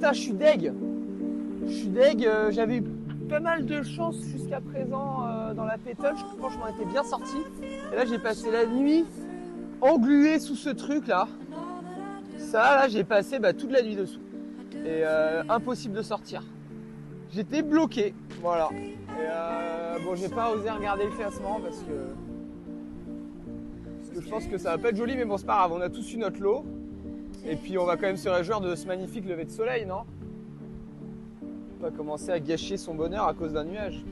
putain, je suis deg. J'avais eu pas mal de chance jusqu'à présent dans la pétole. Je pense que je m'en étais bien sorti. Et là, j'ai passé la nuit englué sous ce truc là. Ça, là, j'ai passé toute la nuit dessous. Et impossible de sortir. J'étais bloqué, voilà. Et bon, j'ai pas osé regarder le classement parce que je pense que ça va pas être joli, mais bon, c'est pas grave. On a tous eu notre lot. Et puis, on va quand même se réjouir de ce magnifique lever de soleil, non? On va pas commencer à gâcher son bonheur à cause d'un nuage.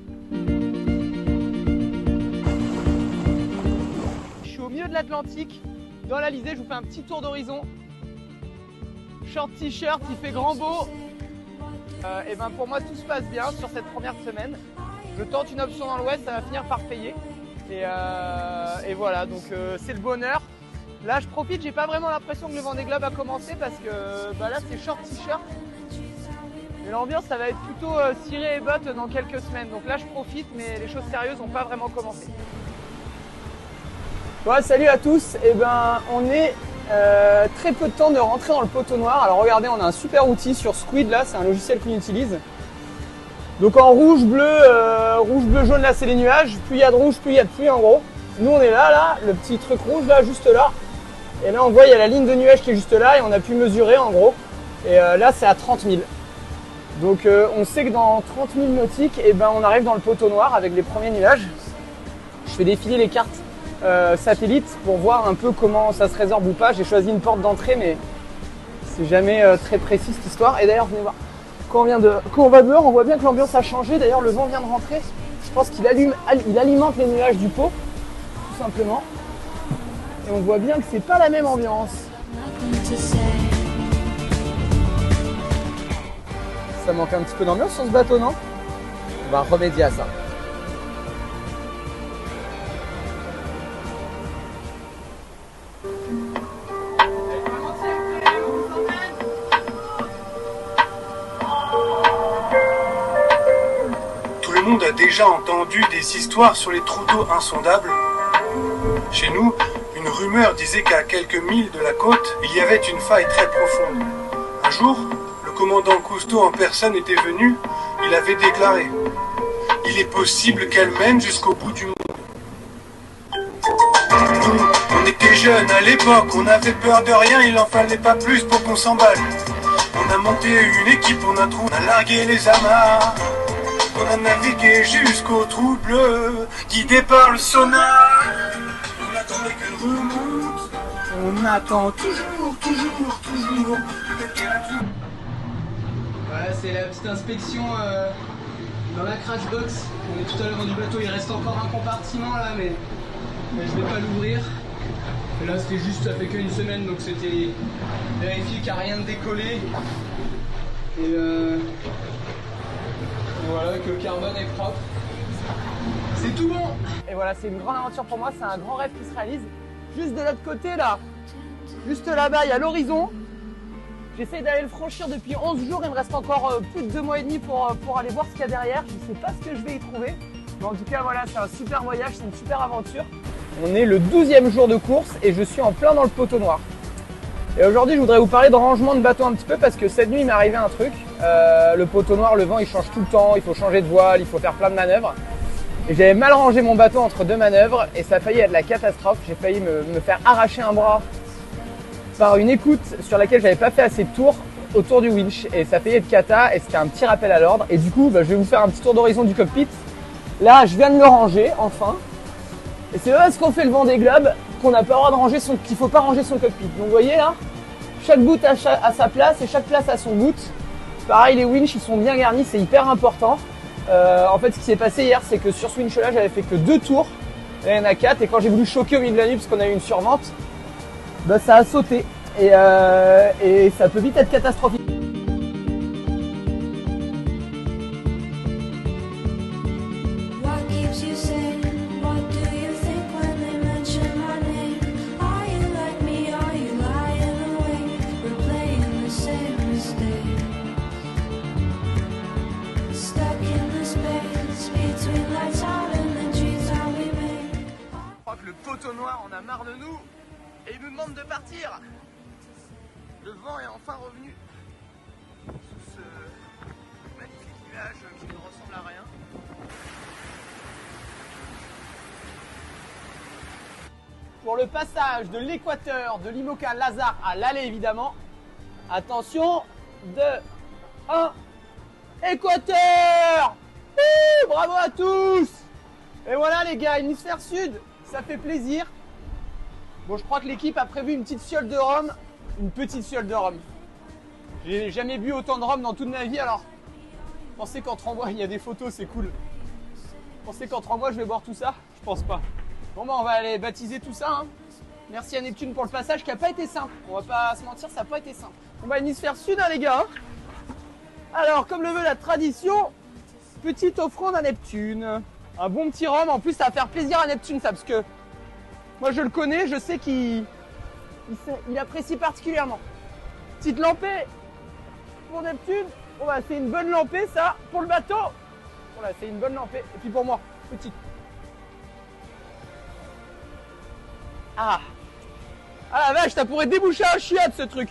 Je suis au milieu de l'Atlantique, dans l'Alizé. Je vous fais un petit tour d'horizon. Short t-shirt, il fait grand beau. Et ben pour moi tout se passe bien sur cette première semaine. Je tente une option dans l'ouest, ça va finir par payer. Et voilà, donc c'est le bonheur. Là je profite, j'ai pas vraiment l'impression que le Vendée Globe a commencé parce que là c'est short t-shirt. Mais l'ambiance ça va être plutôt ciré et bottes dans quelques semaines. Donc là je profite, mais les choses sérieuses n'ont pas vraiment commencé. Bon, salut à tous, et ben on est très peu de temps de rentrer dans le poteau noir. Alors regardez, on a un super outil sur Squid là, c'est un logiciel qu'on utilise. Donc en rouge, bleu, jaune là c'est les nuages. Plus il y a de rouge, plus il y a de pluie en gros. Nous on est là, le petit truc rouge là, juste là. Et là on voit il y a la ligne de nuages qui est juste là et on a pu mesurer en gros. Et là c'est à 30 000. Donc on sait que dans 30 000 nautiques, et ben on arrive dans le poteau noir avec les premiers nuages. Je fais défiler les cartes satellite pour voir un peu comment ça se résorbe ou pas. J'ai choisi une porte d'entrée mais c'est jamais très précis cette histoire. Et d'ailleurs venez voir, quand on va dehors on voit bien que l'ambiance a changé. D'ailleurs le vent vient de rentrer. Je pense qu'il alimente les nuages du pot tout simplement. Et on voit bien que c'est pas la même ambiance. Ça manque un petit peu d'ambiance sur ce bateau, non? On va remédier à ça. Tout le monde a déjà entendu des histoires sur les trous d'eau insondables. Chez nous, une rumeur disait qu'à quelques milles de la côte, il y avait une faille très profonde. Un jour, le commandant Cousteau en personne était venu, il avait déclaré « Il est possible qu'elle mène jusqu'au bout du monde ». Nous, on était jeunes à l'époque, on avait peur de rien, il en fallait pas plus pour qu'on s'emballe. On a monté une équipe, on a largué les amarres. On a navigué jusqu'au trou bleu, guidé par le sonar. On attendait qu'elle remonte. On attend toujours. Voilà, c'est la petite inspection dans la crash box. On est tout à l'avant du bateau, il reste encore un compartiment là, mais je vais pas l'ouvrir. Et là, c'était juste, ça fait qu'une semaine, donc c'était vérifier qu'il n'y a rien de décollé. Et voilà, que le carbone est propre. C'est tout bon. Et voilà, c'est une grande aventure pour moi, c'est un grand rêve qui se réalise. Juste de l'autre côté là, juste là-bas, il y a l'horizon. J'essaie d'aller le franchir depuis 11 jours, il me reste encore plus de 2 mois et demi pour aller voir ce qu'il y a derrière. Je ne sais pas ce que je vais y trouver. Mais en tout cas, voilà, c'est un super voyage, c'est une super aventure. On est le 12e jour de course et je suis en plein dans le poteau noir. Et aujourd'hui, je voudrais vous parler de rangement de bateau un petit peu parce que cette nuit, il m'est arrivé un truc. Le poteau noir, le vent, il change tout le temps, il faut changer de voile, il faut faire plein de manœuvres. Et j'avais mal rangé mon bateau entre 2 manœuvres et ça a failli être la catastrophe. J'ai failli me faire arracher un bras par une écoute sur laquelle j'avais pas fait assez de tours autour du winch. Et ça a failli être cata et c'était un petit rappel à l'ordre. Et du coup, je vais vous faire un petit tour d'horizon du cockpit. Là, je viens de le ranger, enfin. Et c'est pas parce qu'on fait le Vendée Globe qu'on n'a pas le droit de ranger qu'il faut pas ranger son cockpit. Donc vous voyez là, chaque boot a sa place et chaque place a son boot. Pareil, les winches ils sont bien garnis, c'est hyper important. En fait, ce qui s'est passé hier, c'est que sur ce winch là, j'avais fait que 2 tours. Là, il y en a 4 et quand j'ai voulu choquer au milieu de la nuit parce qu'on a eu une survente, ça a sauté et ça peut vite être catastrophique. Le poteau noir en a marre de nous et il nous demande de partir. Le vent est enfin revenu sous nuage qui ne ressemble à rien. Pour le passage de l'équateur de l'Imoca Lazare à l'aller évidemment. Attention, 2, 1, équateur! Bravo à tous! Et voilà les gars, hémisphère sud, ça fait plaisir. Bon, je crois que l'équipe a prévu une petite fiole de rhum. Une petite fiole de rhum. J'ai jamais bu autant de rhum dans toute ma vie, alors pensez qu'entre en moi, il y a des photos, c'est cool. Pensez qu'entre en moi, je vais boire tout ça? Je pense pas. Bon bah on va aller baptiser tout ça. Hein. Merci à Neptune pour le passage qui n'a pas été simple. On va pas se mentir, ça n'a pas été simple. On va hémisphère sud hein, les gars. Hein. Alors comme le veut la tradition, petite offrande à Neptune. Un bon petit rhum, en plus ça va faire plaisir à Neptune ça, parce que moi je le connais, je sais qu'il apprécie particulièrement. Petite lampée pour Neptune. Bon bah c'est une bonne lampée ça, pour le bateau. Voilà, c'est une bonne lampée. Et puis pour moi, petite. Ah la vache, ça pourrait déboucher un chiotte ce truc.